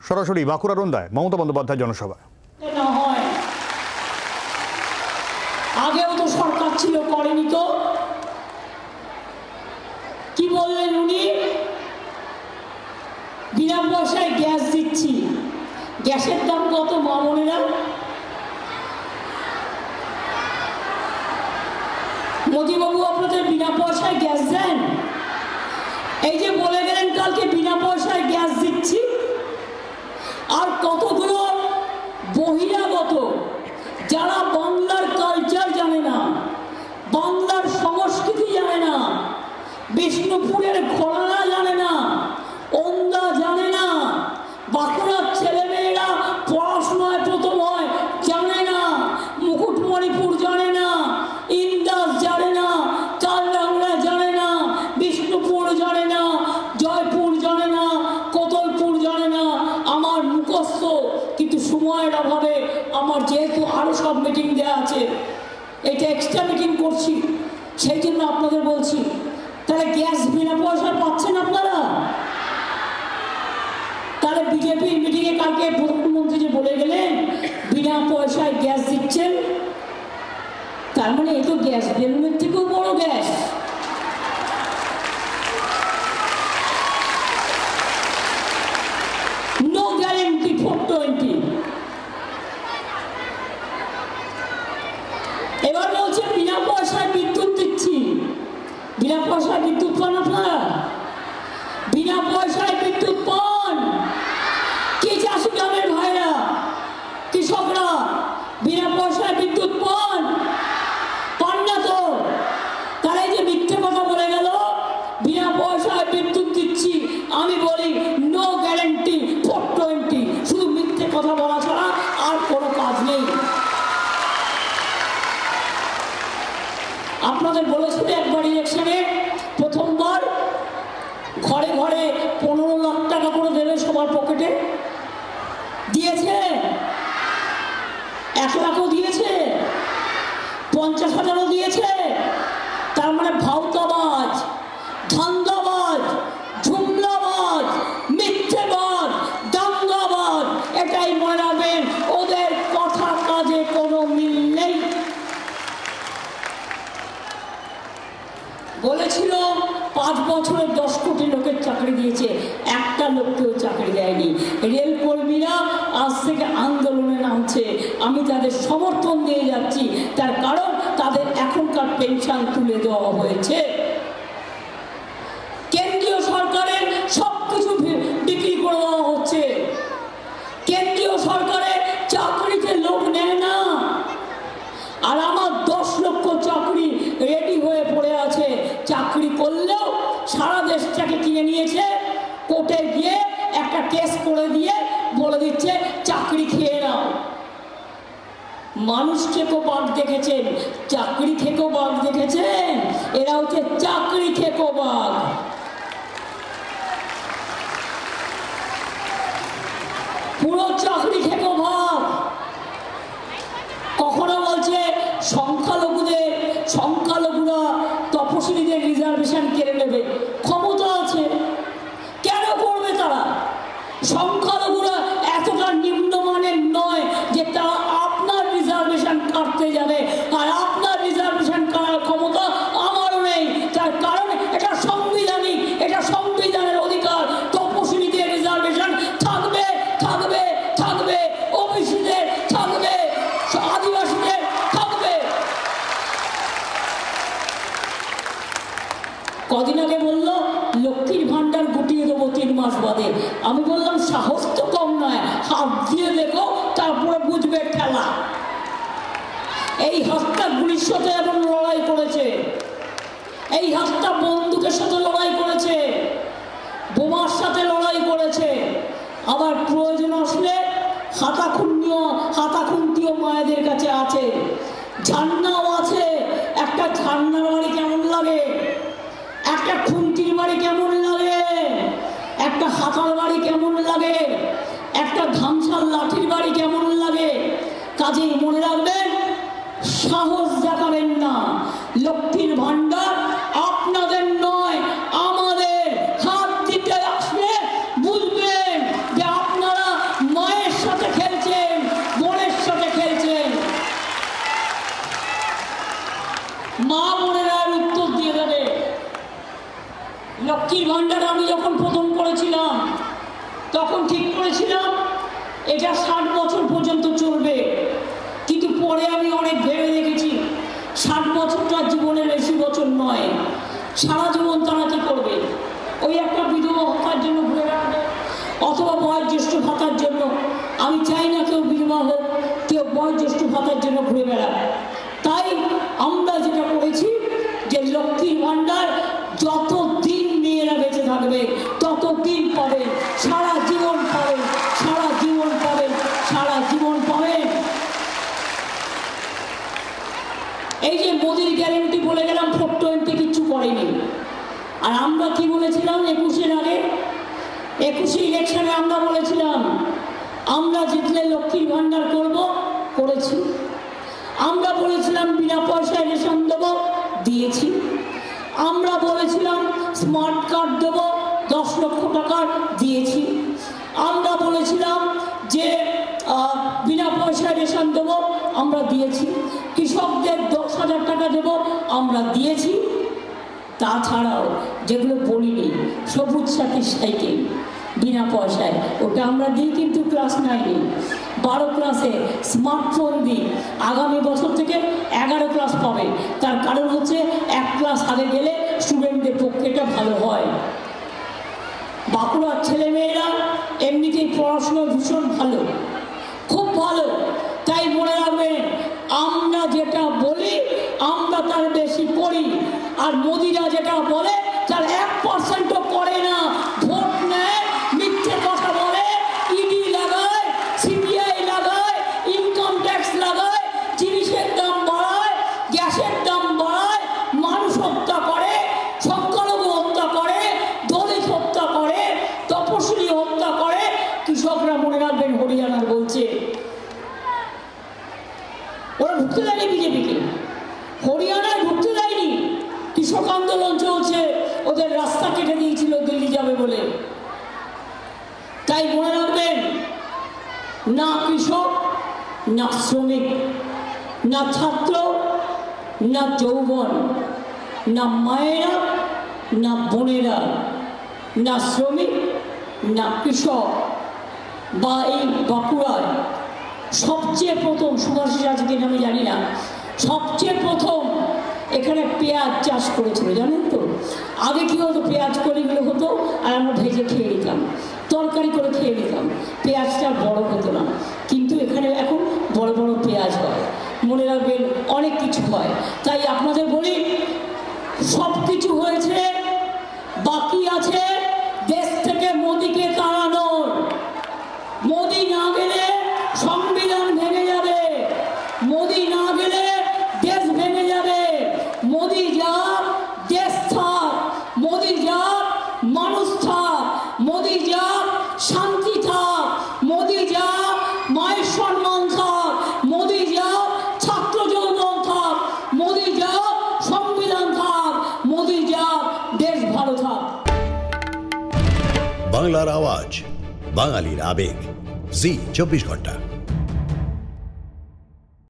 সরাসরি বাঁকুড়া রন্দায় মমতা বন্দ্যোপাধ্যায় জনসভা। আগেও তো সরকার ছিল, করেনি তো। কি বললেন উনি? বিনা পয়সায় গ্যাস দিচ্ছি। গ্যাসের দাম কত মা বোনেরা? মোদীবাবু আপনাদের বিনা পয়সায় গ্যাস দেন? এই যে বলে গেলেন কালকে বিনা পয়সায় গ্যাস দিচ্ছি, আর কতগুলো বহিরাগত যারা বাংলার কালচার জানে না, বাংলার সংস্কৃতি জানে না, বিষ্ণুপুরের ঘোড়া জানে না, ওন্দা জানে না, বাঁকুড়ার ছেলেমেয়েরা পড়াশোনায় প্রথম হয় জানে না, মুকুটমণিপুর জানে না, ইন্দাস জানে না, চারবাংলা জানে না, বিষ্ণুপুর জানে না, জয়পুর জানে না, কোতলপুর জানে না। আমার মুখস্থ, কিন্তু সময়ের অভাবে আমার যেহেতু আরও সব মিটিং দেওয়া আছে, এটা এক্সট্রা মিটিং করছি, সেই জন্য আপনাদের বলছি। তাহলে গ্যাস বিনা পয়সায় পাচ্ছেন আপনারা? তাহলে বিজেপির মিটিংয়ে কালকে প্রধানমন্ত্রী যে বলে গেলেন বিনা পয়সায় গ্যাস দিচ্ছেন, তার মানে এই তো গ্যাস বেলুনের থেকেও বড় গ্যাস। No guarantee 420। এবার বলছে বিনা পয়সায় বিদ্যুৎ দিচ্ছি। বিনা পয়সায় বিদ্যুৎ পান আপনারা? বিনা পয়সায় বিদ্যুৎ পান কি চাষি গ্রামের ভাইরা, কৃষকরা বিনা পয়সায় বিদ্যুৎ পান? পান না তো। তারা এই যে মিথ্যে কথা বলে গেল বিনা পয়সায় বিদ্যুৎ দিচ্ছি, আমি বলি নো গ্যারেন্টি 420। শুধু মিথ্যে কথা বলা ছাড়া আর কোনো কাজ নেই। আপনাদের বলেছিল একবার ইলেকশনে প্রথমবার ঘরে ঘরে 15 লাখ টাকা করে দেবে সবার পকেটে। দিয়েছে? 1 লাখও দিয়েছে, 50,000ও দিয়েছে। তার মানে ভাউতাবাজ, ধান্দাবাজ, ঝুমলাবাজ, মিথ্যেবাজ, দাঙ্গাবাজ, এটাই মনে রাখবেন। ওদের কথা কাজে কোনো মিল নেই। বলেছিল 5 বছরে 10 কোটি লোকের চাকরি দিয়েছে, একটা লোককেও চাকরি দেয়নি। রেল কর্মীরা আজ থেকে আন্দোলনে নামছে, আমি তাদের সমর্থন দিয়ে যাচ্ছি। তার কারণ তাদের এখনকার পেনশন তুলে দেওয়া হয়েছে। কেন্দ্রীয় সরকারের সব কিছু বিক্রি করে দেওয়া হচ্ছে। কেন্দ্রীয় সরকারের চাকরিতে লোক নেয় না। আর আমার 10 লক্ষ চাকরি রেডি হয়ে পড়ে আছে। চাকরি করলেও সারা দেশটাকে কিনে নিয়েছে। কোর্টে গিয়ে একটা কেস করে দিয়ে বলে দিচ্ছে চাকরি খেয়ে নাও। মানুষ খেকো বাঘ দেখেছেন, চাকরি খেকো বাঘ দেখেছেন? এরা হচ্ছে চাকরি খেকো বাঘ। পুরো চাকরি খেকো বাঘ। কখনো বলছে সংখ্যালঘুরা তপশিলীদের রিজার্ভেশন কেড়ে নেবে। ক্ষমতা আছে, কেন করবে তারা? সংখ্যালঘুরা এতটা নিম্নমানের নয় যে তারা আপনার রিজার্ভেশন কাটতে যাবে, আর আপনার রিজার্ভেশন কাটার ক্ষমতা আমারও নেই। তার কারণ এটা সাংবিধানিক, এটা সংবিধানের অধিকার। তপশিলীদের রিজার্ভেশন থাকবে, থাকবে, থাকবে। ওবিসিদের থাকবে, আদিবাসীদের থাকবে। কদিন আগে বললো লক্ষ্মীর ভান্ডার গুটিয়ে দেবো 3 মাস বাদে। আমি বললাম সাহস তো কম নয়, হাত দিয়ে দেখো, তারপরে বুঝবে খেলা। এই হাতটা গুলির সাথে এখন লড়াই করেছে, এই হাতটা বন্দুকের সাথে লড়াই করেছে, বোমার সাথে লড়াই করেছে। আবার প্রয়োজন আসলে হাতাখুন্তিও মায়েদের কাছে আছে, ঝান্নাও আছে। একটা ঝান্নার বাড়ি কেমন লাগে, একটা খুন্তির বাড়ি কেমন লাগে, একটা হাতার বাড়ি কেমন লাগে, একটা ধামসার লাঠির বাড়ি কেমন লাগে। কাজেই মনে রাখবেন, সাহস দেখাবেন না। লক্ষ্মীর ভান্ডার আপনাদের নয়, আমাদের। হাত দিতে আসলে বুঝবেন যে আপনারা তখন ঠিক করেছিলাম এটা 60 বছর পর্যন্ত চলবে, কিন্তু পরে আমি অনেক ভেবে দেখেছি 60 বছরটা জীবনের বেশি বছর নয়, সারা জীবন তারা কি করবে? ওই একটা বিধবা ভাতার জন্য ঘুরে বেড়াবে, অথবা বয়োজ্যেষ্ঠ ভাতার জন্য। আমি চাই না কেউ বিধবা হোক, কেউ বয়োজ্যেষ্ঠ ভাতার জন্য ঘুরে বেড়াবে। তাই আমরা যেটা করেছি যে লক্ষ্মীর ভাণ্ডার যতদিন মেয়েরা বেঁচে থাকবে ততদিন পাবেন, সারা জীবন পাবেন, সারা জীবন পাবেন, সারা জীবন পাবেন। এই যে মোদির গ্যারেন্টি বলে গেলাম, 420 কিচ্ছু করেনি। আর আমরা কি বলেছিলাম 21-এর আগে, 21 ইলেকশনে আমরা বলেছিলাম আমরা জিতলে লক্ষ্মীর ভাণ্ডার করব, করেছি। আমরা বলেছিলাম বিনা পয়সায় রেশন দেবো, দিয়েছি। আমরা বলেছিলাম স্মার্ট কার্ড দেবো, 10 লক্ষ টাকার, দিয়েছি। আমরা বলেছিলাম যে বিনা পয়সায় রেশন দেবো, আমরা দিয়েছি। কৃষকদের 10,000 টাকা দেবো, আমরা দিয়েছি। তাছাড়াও যেগুলো বলিনি, সবুজ সাথী সাইকেল বিনা পয়সায়, ওটা আমরা দিই, কিন্তু ক্লাস 9-এ 12 ক্লাসে স্মার্টফোন দিই। আগামী বছর থেকে 11 ক্লাস পাবে। তার কারণ হচ্ছে 1 ক্লাস আগে গেলে স্টুডেন্টদের পক্ষে এটা ভালো হয়। বাঁকুড়ার ছেলেমেয়েরা এমনিতেই পড়াশুনো ভীষণ ভালো, খুব ভালো। তাই মনে রাখবেন, আমরা যেটা বলি আমরা তার বেশি করি, আর মোদিরা যেটা বলে তার 1%ও করে না। ভোট নেয়, মিথ্যে কথা বলে, ইডি লাগায়, সিবিআই লাগায়, ইনকাম ট্যাক্স লাগায়, জিনিসের দাম বাড়ায়, গ্যাসের দাম বাড়ায়, মানুষ হত্যা করে, সংখ্যালঘু হত্যা করে, দলিত হত্যা করে, তপশিলি হত্যা করে। কৃষকরা মনে রাখবেন হরিয়ানার বলছে ওরা ঢুকতে দেয়নি বিজেপিকে, হরিয়ানায় ঢুকতে দেয়নি। কৃষক আন্দোলন চলছে, ওদের রাস্তা কেটে দিয়েছিল দিল্লি যাবে বলে। তাই মনে রাখবেন, না কৃষক, না শ্রমিক, না ছাত্র, না যৌবন, না মায়েরা, না বোনেরা, না শ্রমিক, না কৃষক বা এই বাঁকুড়ায় সবচেয়ে প্রথম, সুভাষিস আছে কিনা আমি জানি না, সবচেয়ে প্রথম এখানে পেঁয়াজ চাষ করেছিল, জানেন তো? আগে কি হতো, পেঁয়াজ কলিগুলো হতো আর আমরা ভেজে খেয়ে নিতাম, তরকারি করে খেয়ে নিতাম, পেঁয়াজটা বড় হতো না। কিন্তু এখানে এখন বড় বড় পেঁয়াজ হয়। মনে রাখবেন, অনেক কিছু হয়। তাই আপনাদের বলি, সব কিছু হয়েছে, বাকি আছে দেশ থেকে মোদিকে তাড়ানোর। মোদি না গেলে সংবিধান ভেঙে যাবে, মোদি না গেলে দেশ ভেঙে যাবে। মোদি যাক, দেশ থাক, মোদি যাক, মানুষ থাক, মোদি যাক, শান্তি থাক, মোদি যাক, মায়ের সম্মান থাক, মোদি যাক, ছাত্র যৌবন থাক, মোদি যাক, সংবিধান থাক, মোদি যাক, দেশ ভালো থাক। বাংলার আওয়াজ, বাঙালির আবেগ, জি 24 ঘন্টা।